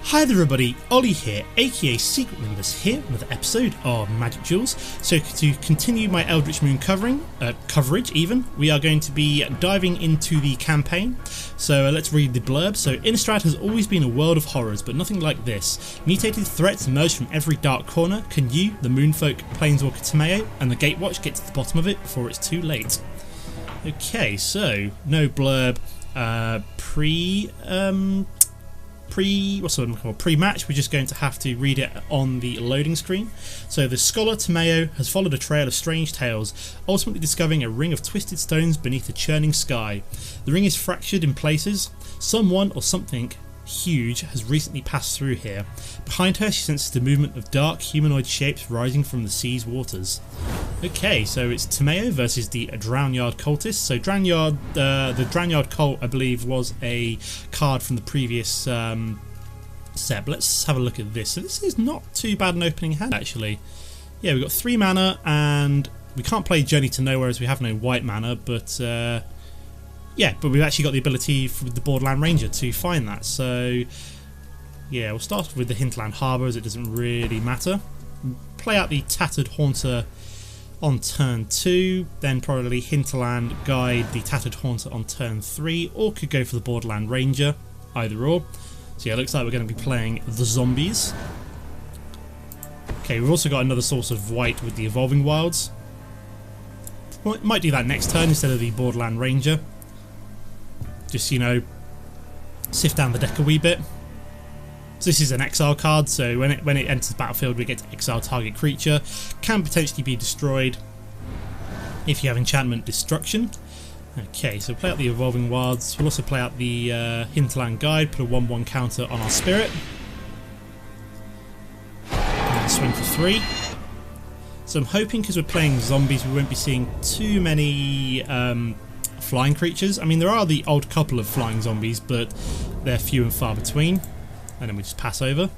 Hi there everybody, Ollie here, aka Secret Nimbus here, another episode of Magic Duels. So to continue my Eldritch Moon coverage even, we are going to be diving into the campaign. So let's read the blurb. So Innistrad has always been a world of horrors, but nothing like this. Mutated threats emerge from every dark corner. Can you, the Moonfolk, Planeswalker Tomo, and the Gatewatch get to the bottom of it before it's too late? Okay, so no blurb pre-match. We're just going to have to read it on the loading screen. So the scholar Tomo has followed a trail of strange tales, ultimately discovering a ring of twisted stones beneath a churning sky. The ring is fractured in places. Someone or something huge has recently passed through here. Behind her she senses the movement of dark humanoid shapes rising from the sea's waters. Okay, so it's Tomo versus the Drownard Cultists. So Drownard, the Drownard Cult, I believe, was a card from the previous set. But let's have a look at this. So this is not too bad an opening hand, actually. Yeah, we've got 3 mana, and we can't play Journey to Nowhere as we have no white mana, but yeah, but we've actually got the ability for the Borderland Ranger to find that. So yeah, we'll start off with the Hinterland Harbour, as it doesn't really matter. Play out the Tattered Haunter on turn 2, then probably Hinterland Guide the Tattered Haunter on turn 3, or could go for the Borderland Ranger, either or. So yeah, it looks like we're going to be playing the zombies. Okay, we've also got another source of white with the Evolving Wilds. Might do that next turn instead of the Borderland Ranger. Just, you know, sift down the deck a wee bit. So this is an exile card, so when it enters the battlefield we get to exile target creature. Can potentially be destroyed if you have enchantment destruction. Okay, so play out the Evolving Wilds. We'll also play out the Hinterland Guide, put a 1/1 counter on our Spirit. And then swing for 3. So I'm hoping, because we're playing zombies, we won't be seeing too many flying creatures. I mean, there are the odd couple of flying zombies, but they're few and far between. And then we just pass over.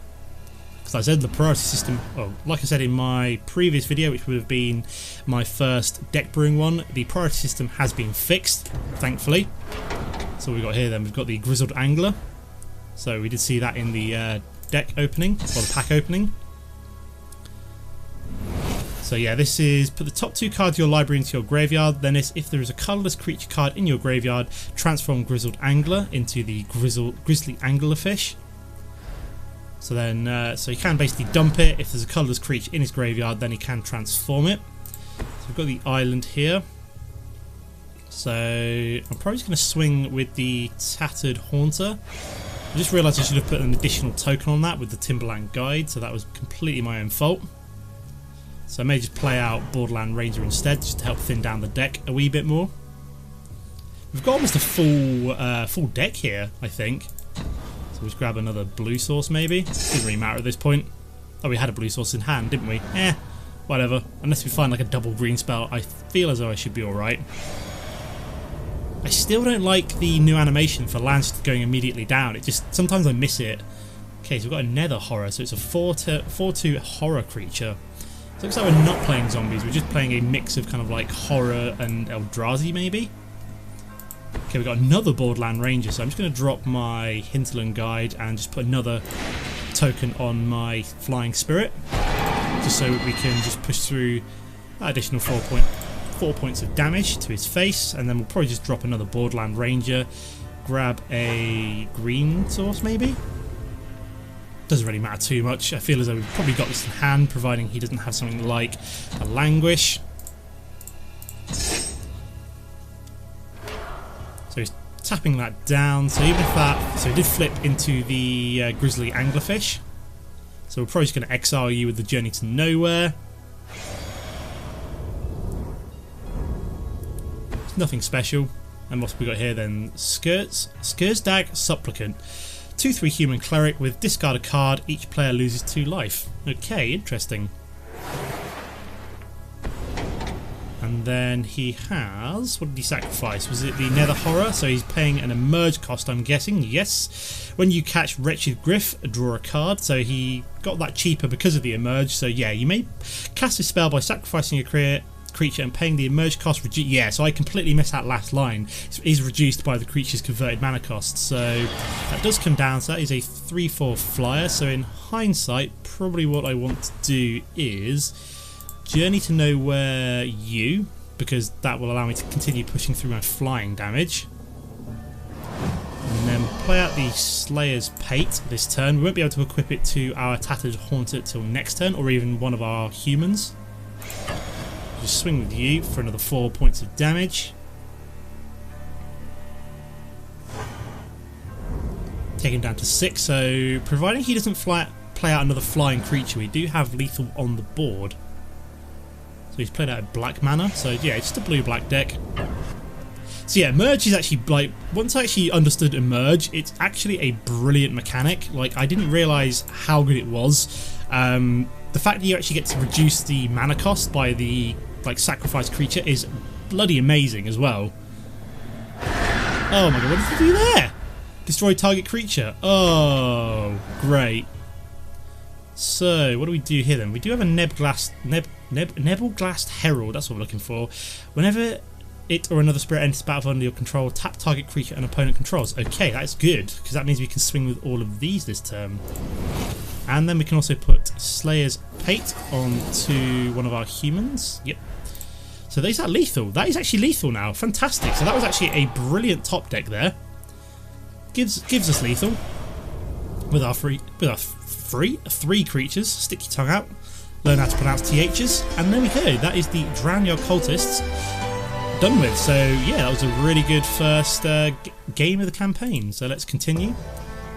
Because I said the priority system, well, like I said in my previous video, which would have been my first deck brewing one, the priority system has been fixed, thankfully. So we've got here then, we've got the Grizzled Angler. So we did see that in the deck opening, or the pack opening. So yeah, this is put the top 2 cards of your library into your graveyard. Then if there is a colourless creature card in your graveyard, transform Grizzled Angler into the Grizzly Anglerfish. So then, so he can basically dump it. If there's a colourless creature in his graveyard, then he can transform it. So we've got the island here. So I'm probably just going to swing with the Tattered Haunter. I just realised I should have put an additional token on that with the Timberland Guide, so that was completely my own fault. So I may just play out Borderland Ranger instead, just to help thin down the deck a wee bit more. We've got almost a full deck here, I think. So we'll just grab another blue source maybe. Doesn't really matter at this point. Oh, we had a blue source in hand, didn't we? Whatever. Unless we find like a double green spell, I feel as though I should be alright. I still don't like the new animation for lands going immediately down. It just, sometimes I miss it. Okay, so we've got a Nether Horror, so it's a 4/2 horror creature. So it looks like we're not playing zombies, we're just playing a mix of kind of like horror and Eldrazi maybe. Okay, we've got another Borderland Ranger, so I'm just going to drop my Hinterland Guide and just put another token on my Flying Spirit, just so we can just push through that additional 4 points of damage to his face, and then we'll probably just drop another Borderland Ranger, grab a green source maybe. Doesn't really matter too much. I feel as though we've probably got this in hand, providing he doesn't have something like a Languish. So he's tapping that down. So even if that, so he did flip into the Grizzly Anglerfish. So we're probably just going to exile you with the Journey to Nowhere. It's nothing special. And what's we got here then? Skursdag Supplicant. 2/3 human cleric with discard a card, each player loses 2 life. Okay, interesting. And then he has, what did he sacrifice? Was it the Nether Horror? So he's paying an emerge cost, I'm guessing. Yes. When you catch Wretched Griff, draw a card. So he got that cheaper because of the emerge. So yeah, you may cast a spell by sacrificing a creature and paying the emerge cost reduced. Yeah, so I completely missed that last line. Is reduced by the creature's converted mana cost. So that does come down. So that is a 3/4 flyer. So in hindsight, probably what I want to do is Journey to Nowhere you, because that will allow me to continue pushing through my flying damage. And then play out the Slayer's Pate this turn. We won't be able to equip it to our Tattered Haunter till next turn, or even one of our humans. Just swing with you for another 4 points of damage. Take him down to 6, so providing he doesn't play out another flying creature, we do have lethal on the board. So he's played out a black mana, so yeah, it's just a blue-black deck. So yeah, Merge is actually, like, once I actually understood Emerge, it's actually a brilliant mechanic. Like, I didn't realise how good it was. The fact that you actually get to reduce the mana cost by the, like, sacrificed creature is bloody amazing as well. Oh my god, what did he do there? Destroy target creature. Oh, great. So, what do we do here then? We do have a Nebelglast Herald, that's what we're looking for. Whenever it or another spirit enters battle under your control, tap target creature an opponent controls. Okay, that's good, because that means we can swing with all of these this turn. And then we can also put Slayer's Pate onto one of our humans. Yep. So is that lethal? That is actually lethal now. Fantastic. So that was actually a brilliant top deck there. Gives us lethal with our three creatures. Stick your tongue out. Learn how to pronounce THs, and there we go. That is the Drownard Cultists done with. So yeah, that was a really good first game of the campaign. So let's continue.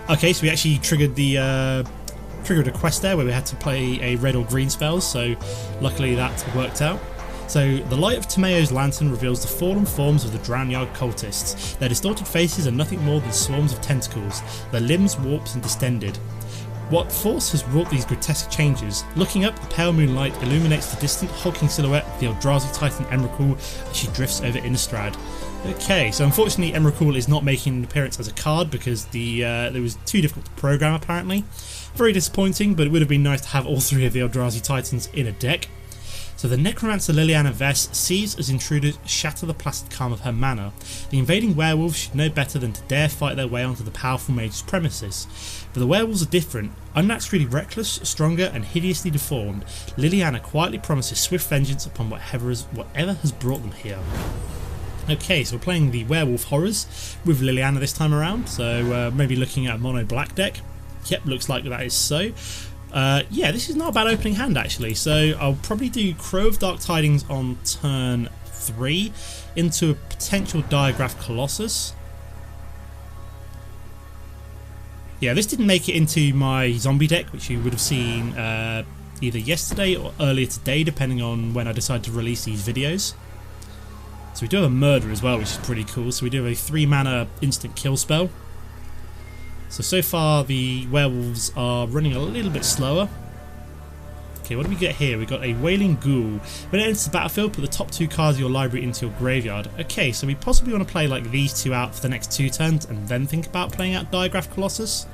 Okay, so we actually triggered a quest there where we had to play a red or green spells. So luckily that worked out. So the light of Tomo's lantern reveals the fallen forms of the Drownard Cultists. Their distorted faces are nothing more than swarms of tentacles, their limbs warped and distended. What force has wrought these grotesque changes? Looking up, the pale moonlight illuminates the distant hulking silhouette of the Eldrazi Titan Emrakul as she drifts over Innistrad. Okay, so unfortunately Emrakul is not making an appearance as a card because it was too difficult to program apparently. Very disappointing, but it would have been nice to have all three of the Eldrazi Titans in a deck. So the Necromancer Liliana Vess sees as intruders shatter the placid calm of her mana. The invading werewolves should know better than to dare fight their way onto the powerful mage's premises. But the werewolves are different. Unnaturally reckless, stronger and hideously deformed, Liliana quietly promises swift vengeance upon whatever has brought them here. Okay, so we're playing the Werewolf Horrors with Liliana this time around, so maybe looking at a mono black deck. Yep, looks like that is so. Yeah, this is not a bad opening hand actually, so I'll probably do Crow of Dark Tidings on turn 3 into a potential Diagraph Colossus. Yeah, this didn't make it into my zombie deck, which you would have seen either yesterday or earlier today, depending on when I decide to release these videos. So we do have a Murder as well, which is pretty cool. So we do have a 3 mana instant kill spell. So far the werewolves are running a little bit slower. Okay, what do we get here? We got a Wailing Ghoul. When it enters the battlefield, put the top 2 cards of your library into your graveyard. Okay, so we possibly want to play like these 2 out for the next 2 turns and then think about playing out Diagraph Colossus.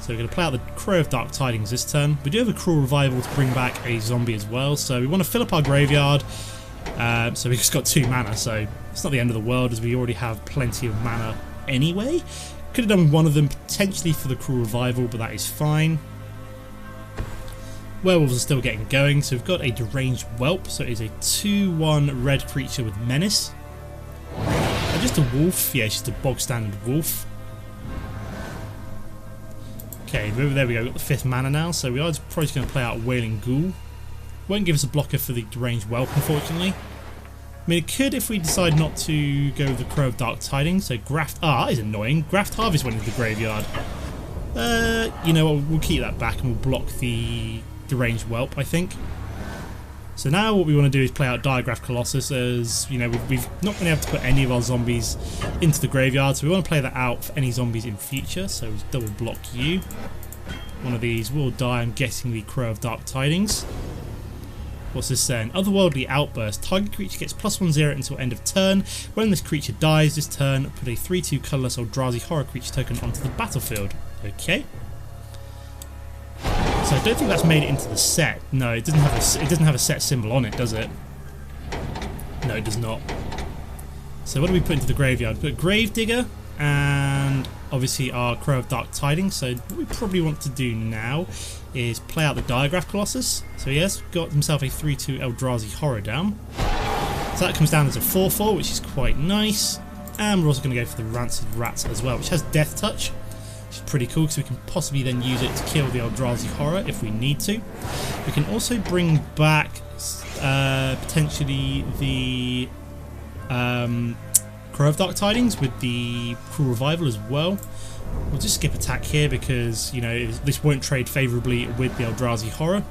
So we're going to play out the Crow of Dark Tidings this turn. We do have a Cruel Revival to bring back a zombie as well, so we want to fill up our graveyard. So we've just got 2 mana, so it's not the end of the world as we already have plenty of mana anyway. Could have done one of them potentially for the Cruel Revival, but that is fine. Werewolves are still getting going, so we've got a Deranged Whelp, so it is a 2/1 red creature with Menace. Just a wolf, yeah, it's just a bog standard wolf. Okay, there we go, we've got the 5th mana now, so we are probably just going to play out Wailing Ghoul. Won't give us a blocker for the Deranged Whelp, unfortunately. I mean, it could if we decide not to go with the Crow of Dark Tidings. So Graft... Ah, that is annoying. Graft Harvest went into the graveyard. You know what, we'll keep that back and we'll block the Deranged Whelp, I think. So now what we want to do is play out Diagraph Colossus, as, you know, we've not been able to put any of our zombies into the graveyard, so we want to play that out for any zombies in future. So we'll double block you. One of these will die, I'm guessing the Crow of Dark Tidings. What's this saying? Otherworldly Outburst. Target creature gets +1/0 until end of turn. When this creature dies this turn, put a 3/2 colourless Eldrazi horror creature token onto the battlefield. Okay. So I don't think that's made it into the set. No, it doesn't have a set symbol on it, does it? No, it does not. So what do we put into the graveyard? Put Gravedigger and obviously our Crow of Dark Tidings. So what we probably want to do now is play out the Diagraph Colossus. So he has got himself a 3/2 Eldrazi Horror down. So that comes down as a 4/4, which is quite nice. And we're also going to go for the Rancid Rats as well, which has Death Touch, which is pretty cool because we can possibly then use it to kill the Eldrazi Horror if we need to. We can also bring back potentially the Crow of Dark Tidings with the Cruel Revival as well. We'll just skip attack here because, you know, this won't trade favourably with the Eldrazi Horror.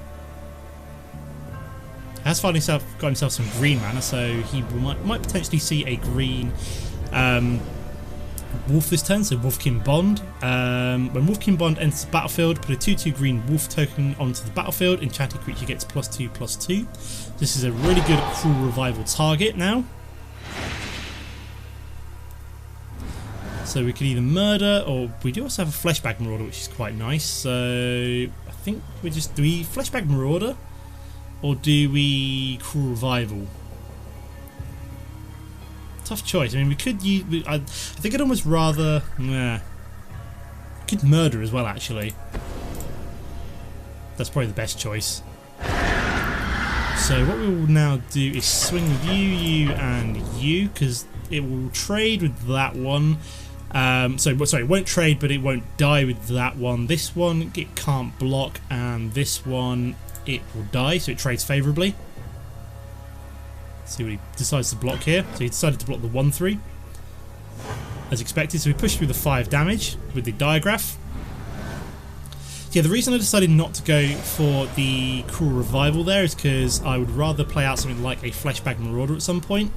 He has got himself some green mana, so he might potentially see a green wolf this turn, so Wolfkin Bond. When Wolfkin Bond enters the battlefield, put a 2/2 green wolf token onto the battlefield. Enchanted creature gets +2/+2. This is a really good Cruel Revival target now. So we could either murder, or we do also have a Fleshbag Marauder, which is quite nice. So I think do we Fleshbag Marauder, or do we Cruel Revival? Tough choice. I mean, we could use. I think I'd almost rather. Could murder as well, actually. That's probably the best choice. So what we will now do is swing with you, and you, because it will trade with that one. Sorry, it won't trade, but it won't die with that one. This one it can't block, and this one it will die, so it trades favourably. See what he decides to block here. So he decided to block the 1/3 as expected. So we push through the 5 damage with the Diagraph. Yeah, the reason I decided not to go for the Cruel Revival there is because I would rather play out something like a Fleshbag Marauder at some point.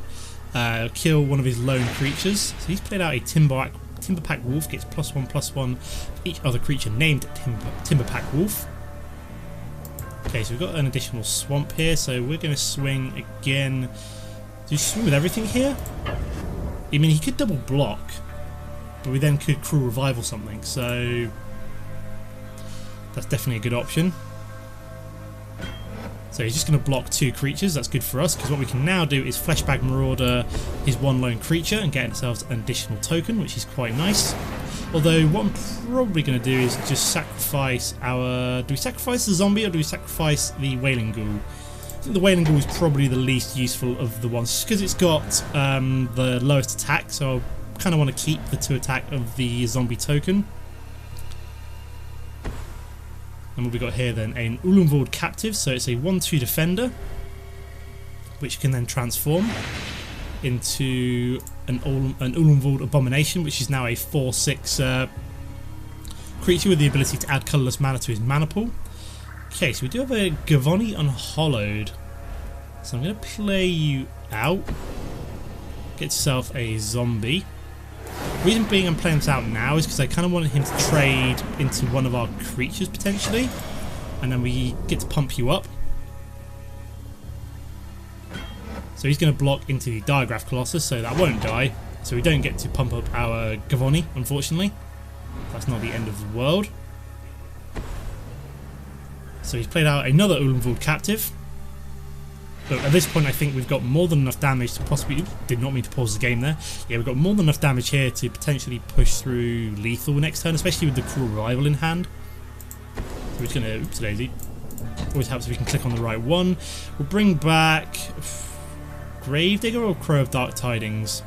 Kill one of his lone creatures. So he's played out a Timberpack Wolf, gets +1/+1 each other creature named Timberpack Wolf. Okay, so we've got an additional swamp here, so we're going to swing again. Do you swing with everything here? I mean, he could double block, but we then could Cruel Revival something, so that's definitely a good option. So he's just going to block 2 creatures. That's good for us, because what we can now do is Fleshbag Marauder his 1 lone creature and get ourselves an additional token, which is quite nice. Although what I'm probably going to do is just sacrifice our... Do we sacrifice the zombie or do we sacrifice the Wailing Ghoul? I think the Wailing Ghoul is probably the least useful of the ones, because it's got the lowest attack, so I kind of want to keep the 2 attack of the zombie token. And what we got here then, an Ulamvold Captive, so it's a 1/2 defender, which can then transform into an Ulamvold Abomination, which is now a 4/6 creature with the ability to add colourless mana to his mana pool. Okay, so we do have a Gavoni Unhallowed, so I'm going to play you out. Get yourself a zombie. The reason being I'm playing this out now is because I kind of wanted him to trade into one of our creatures potentially, and then we get to pump you up. So he's going to block into the Diagraph Colossus, so that won't die. So we don't get to pump up our Gavoni, unfortunately. That's not the end of the world. So he's played out another Ulamvold Captive. But at this point I think we've got more than enough damage to possibly... Did not mean to pause the game there. Yeah, we've got more than enough damage here to potentially push through lethal next turn, especially with the Cruel Revival in hand. So we're just going to... Oops, daisy. Always helps if we can click on the right one. We'll bring back... Gravedigger or Crow of Dark Tidings?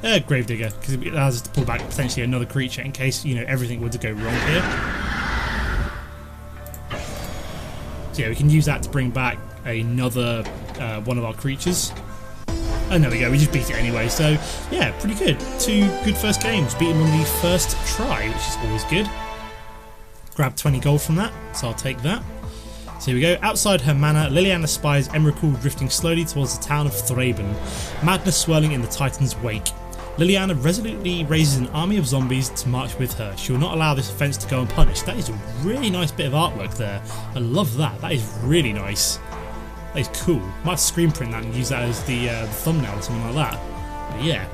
Gravedigger, because it allows us to pull back potentially another creature in case, you know, everything were to go wrong here. So yeah, we can use that to bring back another one of our creatures. And there we go, we just beat it anyway. So yeah, pretty good. 2 good first games. Beat him on the first try, which is always good. Grab 20 gold from that, so I'll take that. So here we go. Outside her manor, Liliana spies Emrakul drifting slowly towards the town of Thraben, madness swirling in the Titan's wake. Liliana resolutely raises an army of zombies to march with her. She will not allow this offence to go unpunished. That is a really nice bit of artwork there. I love that. That is really nice. That is cool. Might have to screen print that and use that as the thumbnail or something like that. But yeah.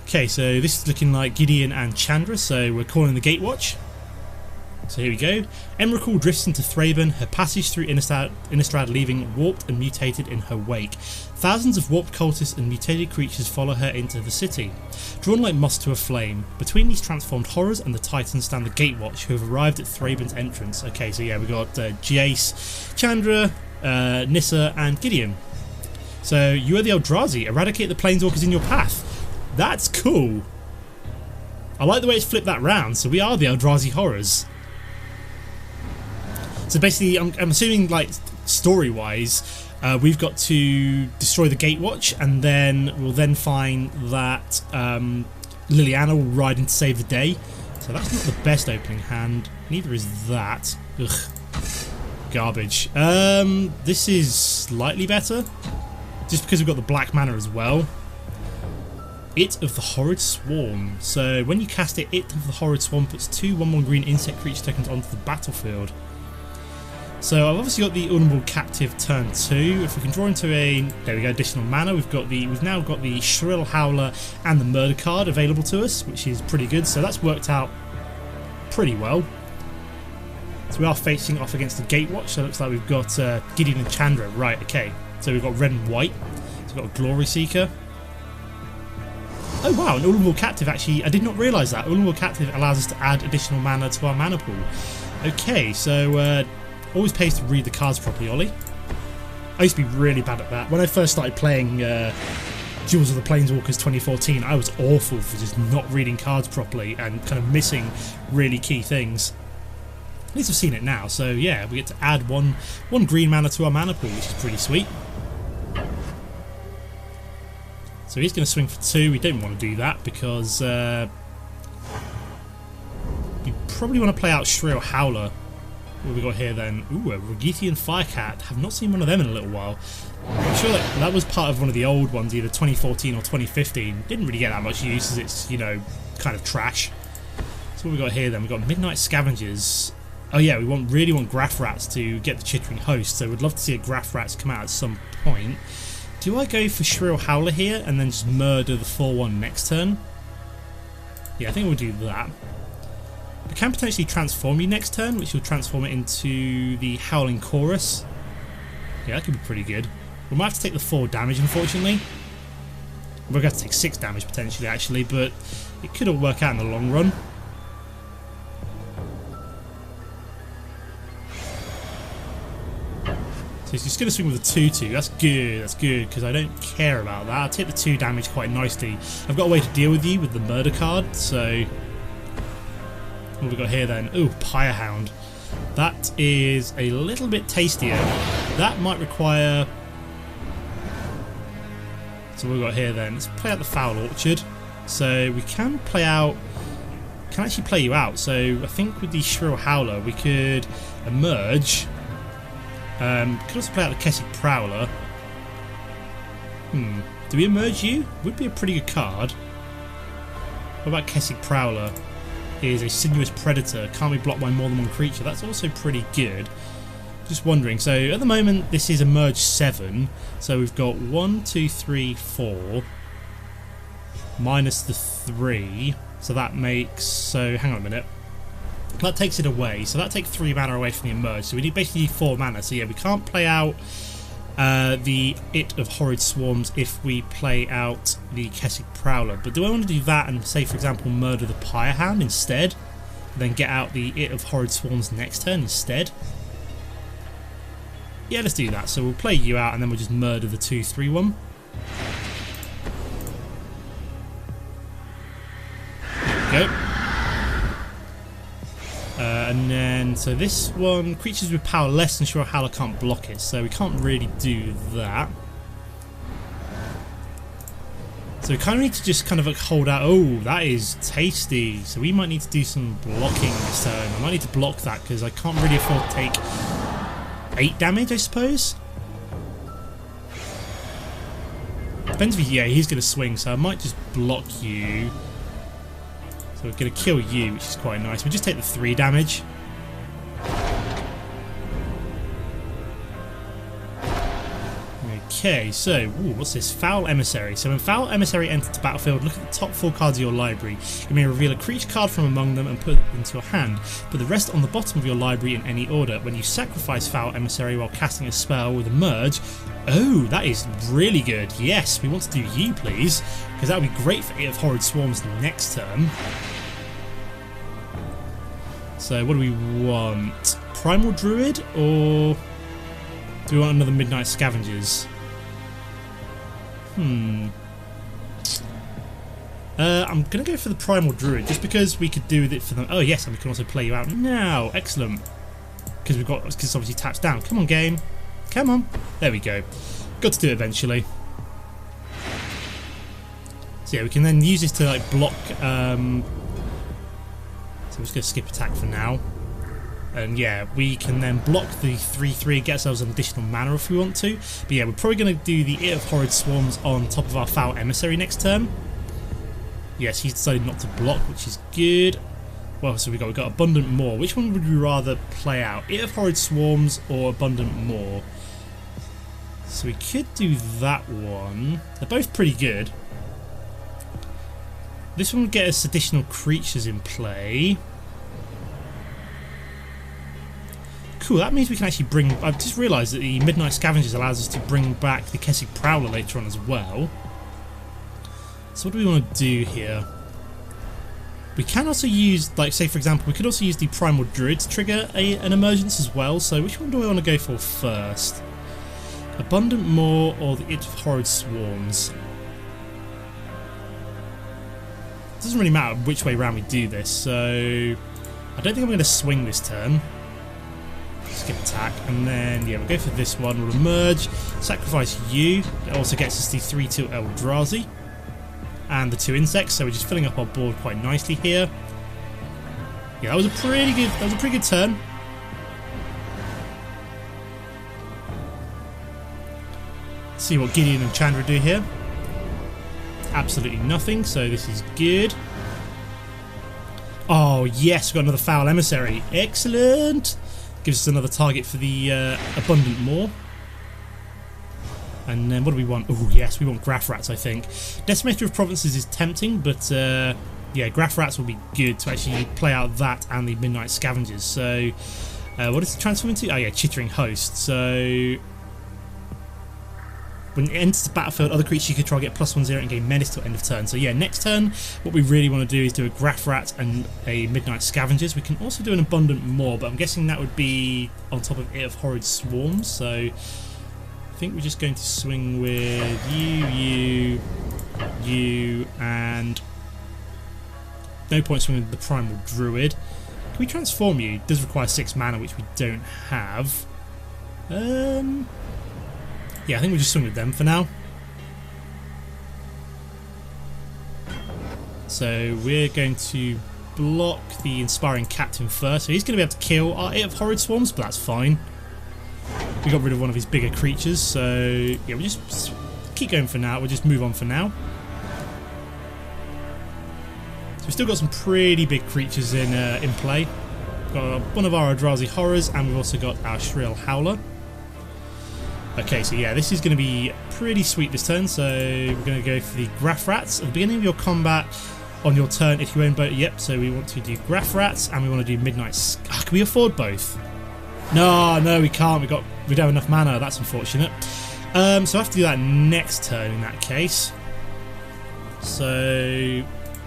Okay, so this is looking like Gideon and Chandra, so we're calling the Gatewatch. So here we go. Emrakul drifts into Thraben, her passage through Innistrad leaving warped and mutated in her wake. Thousands of warped cultists and mutated creatures follow her into the city, drawn like moss to a flame. Between these transformed horrors and the Titans stand the Gatewatch, who have arrived at Thraben's entrance. Okay, so yeah, we got Jace, Chandra, Nissa, and Gideon. So you are the Eldrazi. Eradicate the Planeswalkers in your path. That's cool. I like the way it's flipped that round. So we are the Eldrazi horrors. So basically, I'm assuming, like, story-wise, we've got to destroy the Gatewatch, and then we'll then find that Liliana will ride in to save the day. So that's not the best opening hand. Neither is that. Ugh. Garbage. This is slightly better, just because we've got the black mana as well. It of the Horrid Swarm. So when you cast it, It of the Horrid Swarm puts 2 1/1 green insect creature tokens onto the battlefield. So I've obviously got the Ultimate Captive turn 2. If we can draw into a, there we go, additional mana, we've now got the Shrill Howler and the Murder card available to us, which is pretty good. So that's worked out pretty well. So we are facing off against the Gatewatch. So it looks like we've got Gideon and Chandra. Right, okay. So we've got red and white. So we've got a Glory Seeker. Oh wow, an Ultimate Captive actually, I did not realise that. Ultimate Captive allows us to add additional mana to our mana pool. Okay, so always pays to read the cards properly, Ollie. I used to be really bad at that. When I first started playing Duels of the Planeswalkers 2014, I was awful for just not reading cards properly and kind of missing really key things. At least I've seen it now, so yeah, we get to add one green mana to our mana pool, which is pretty sweet. So he's going to swing for 2. We don't want to do that because we probably want to play out Shrill Howler. What have we got here then? Ooh, a Rogithian Firecat. Have not seen one of them in a little while. I'm sure that was part of one of the old ones, either 2014 or 2015. Didn't really get that much use as it's, you know, kind of trash. So what have we got here then? We've got Midnight Scavengers. Oh yeah, we really want Graph Rats to get the Chittering Host, so we'd love to see a Graph Rats come out at some point. Do I go for Shrill Howler here and then just murder the 4/1 next turn? Yeah, I think we'll do that. I can potentially transform you next turn, which will transform it into the Howling Chorus. Yeah, that could be pretty good. We might have to take the 4 damage, unfortunately. We're going to have to take 6 damage, potentially, actually, but it could all work out in the long run. So he's just going to swing with a 2/2. That's good, because I don't care about that. I'll take the 2 damage quite nicely. I've got a way to deal with you with the Murder card, so... What have we got here then? Ooh, Pyrehound. That is a little bit tastier. That might require... So what have we got here then? Let's play out the Foul Orchard. So we can play out... Can actually play you out. So I think with the Shrill Howler we could emerge. Could also play out the Kessig Prowler. Do we emerge you? Would be a pretty good card. What about Kessig Prowler? Is a Sinuous Predator. Can't be blocked by more than one creature. That's also pretty good. Just wondering. So at the moment this is emerge 7. So we've got 1, 2, 3, 4. Minus the 3. So that makes... So hang on a minute. That takes it away. So that takes 3 mana away from the emerge. So we need basically 4 mana. So yeah, we can't play out the It of Horrid Swarms if we play out the Kessig Prowler. But do I want to do that and say, for example, murder the Pyrehound instead? And then get out the It of Horrid Swarms next turn instead? Yeah, let's do that. So we'll play you out and then we'll just murder the 2/3/1. There we go. And then, so this one, creatures with power less than Shrill Howler can't block it, so we can't really do that. So we kind of need to just kind of like hold out. Oh, that is tasty. So we might need to do some blocking this turn. I might need to block that because I can't really afford to take 8 damage, I suppose. Depends if yeah, he's going to swing, so I might just block you. So we're going to kill you, which is quite nice. We just take the 3 damage. Okay, so what's this? Foul Emissary. So when Foul Emissary enters the battlefield, look at the top 4 cards of your library. You may reveal a creature card from among them and put it into your hand. Put the rest on the bottom of your library in any order. When you sacrifice Foul Emissary while casting a spell with a merge, oh, that is really good. Yes, we want to do you, please, because that would be great for It of Horrid Swarms next turn. So what do we want? Primal Druid, or do we want another Midnight Scavengers? I'm going to go for the Primal Druid, just because we could do it for them. Oh yes, and we can also play you out now. Excellent. Because it's obviously taps down. Come on, game. Come on. There we go. Got to do it eventually. So yeah, we can then use this to like block. So I'm just going to skip attack for now. And yeah, we can then block the 3/3 and get ourselves an additional mana if we want to. But yeah, we're probably going to do the It of Horrid Swarms on top of our Foul Emissary next turn. Yes, he's decided not to block, which is good. Well, so we got Abundant Maw. Which one would we rather play out? It of Horrid Swarms or Abundant Maw? So we could do that one. They're both pretty good. This one would get us additional creatures in play. Cool, that means we can actually bring... I've just realised that the Midnight Scavengers allows us to bring back the Kessig Prowler later on as well. So what do we want to do here? We can also use, like, say for example, we could also use the Primal Druid to trigger an emergence as well. So which one do I want to go for first? Abundant Maw or the It of Horrid Swarms? It doesn't really matter which way round we do this, so I don't think I'm going to swing this turn. Skip attack, and then yeah, we'll go for this one. We'll emerge, sacrifice you. It also gets us the 3/2 Eldrazi and the 2 insects, so we're just filling up our board quite nicely here. Yeah, that was a pretty good turn. Let's see what Gideon and Chandra do here. Absolutely nothing, so this is good. Oh yes, we've got another Foul Emissary. Excellent. Gives us another target for the Abundant Maw. And then what do we want? Oh yes, we want Graph Rats, I think. Decimator of Provinces is tempting, but yeah, Graph Rats will be good to actually play out that and the Midnight Scavengers. So what does it transform into? Oh yeah, Chittering Host. So when it enters the battlefield, other creatures you control get +1/0 and gain menace till end of turn. So yeah, next turn, what we really want to do is do a Graph Rat and a Midnight Scavengers. We can also do an Abundant Maw, but I'm guessing that would be on top of It of Horrid Swarms. So I think we're just going to swing with you, and no point swinging with the Primal Druid. Can we transform you? It does require 6 mana, which we don't have. Yeah, I think we'll just swing with them for now. So we're going to block the Inspiring Captain first. So he's going to be able to kill our It of Horrid Swarms, but that's fine. We got rid of one of his bigger creatures, so yeah, we'll just keep going for now. We'll just move on for now. So we've still got some pretty big creatures in play. We've got one of our Eldrazi Horrors, and we've also got our Shrill Howler. Okay, so yeah, this is going to be pretty sweet this turn, so we're going to go for the Graph Rats. At the beginning of your combat on your turn, if you own both, yep, so we want to do Graph Rats, and we want to do Midnight... can we afford both? No, we can't, we don't have enough mana, that's unfortunate. So I have to do that next turn in that case. So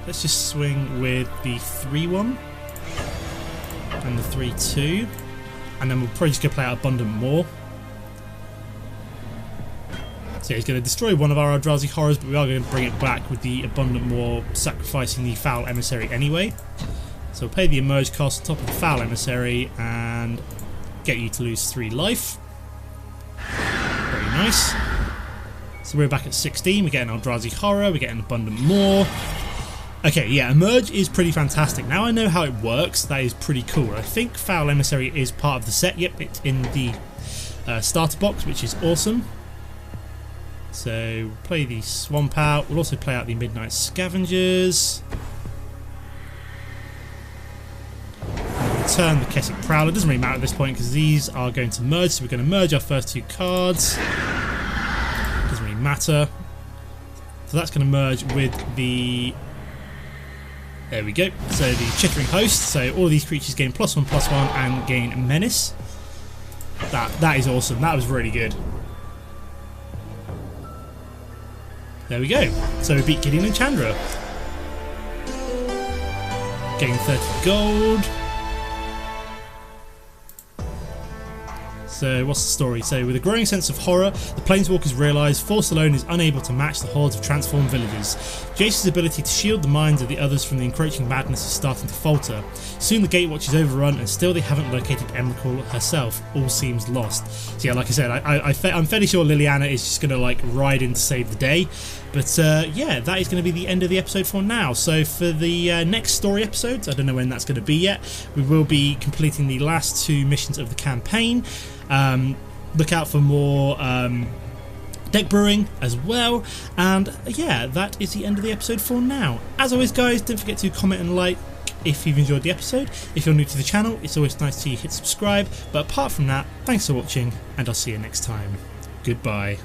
let's just swing with the 3/1 and the 3/2, and then we'll probably just go play out Abundant Maw. So yeah, he's going to destroy one of our Eldrazi Horrors, but we are going to bring it back with the Abundant Maw, sacrificing the Foul Emissary anyway. So we'll pay the Emerge cost on top of the Foul Emissary and get you to lose 3 life. Very nice. So we're back at 16, we get an Eldrazi Horror, we get an Abundant Maw. Okay, yeah, Emerge is pretty fantastic. Now I know how it works, that is pretty cool. I think Foul Emissary is part of the set. Yep, it's in the starter box, which is awesome. So we'll play the Swamp out. We'll also play out the Midnight Scavengers. We'll return the Kessig Prowler. Doesn't really matter at this point because these are going to merge. So we're going to merge our first 2 cards. matter. So that's going to merge with the... There we go. So the Chittering Host. So all of these creatures gain +1/+1 and gain Menace. That is awesome. That was really good. There we go. So we beat Gideon and Chandra. Gain 30 gold. So what's the story? So with a growing sense of horror, the Planeswalkers realise Force alone is unable to match the hordes of transformed villagers. Jace's ability to shield the minds of the others from the encroaching madness is starting to falter. Soon the Gatewatch is overrun and still they haven't located Emrakul herself. All seems lost. So yeah, like I said, I'm fairly sure Liliana is just going to like ride in to save the day. But yeah, that is going to be the end of the episode for now. So for the next story episodes, I don't know when that's going to be yet, we will be completing the last 2 missions of the campaign. Look out for more deck brewing as well, and yeah, that is the end of the episode for now. As always guys, don't forget to comment and like if you've enjoyed the episode. If you're new to the channel, it's always nice to hit subscribe, but apart from that, thanks for watching and I'll see you next time. Goodbye.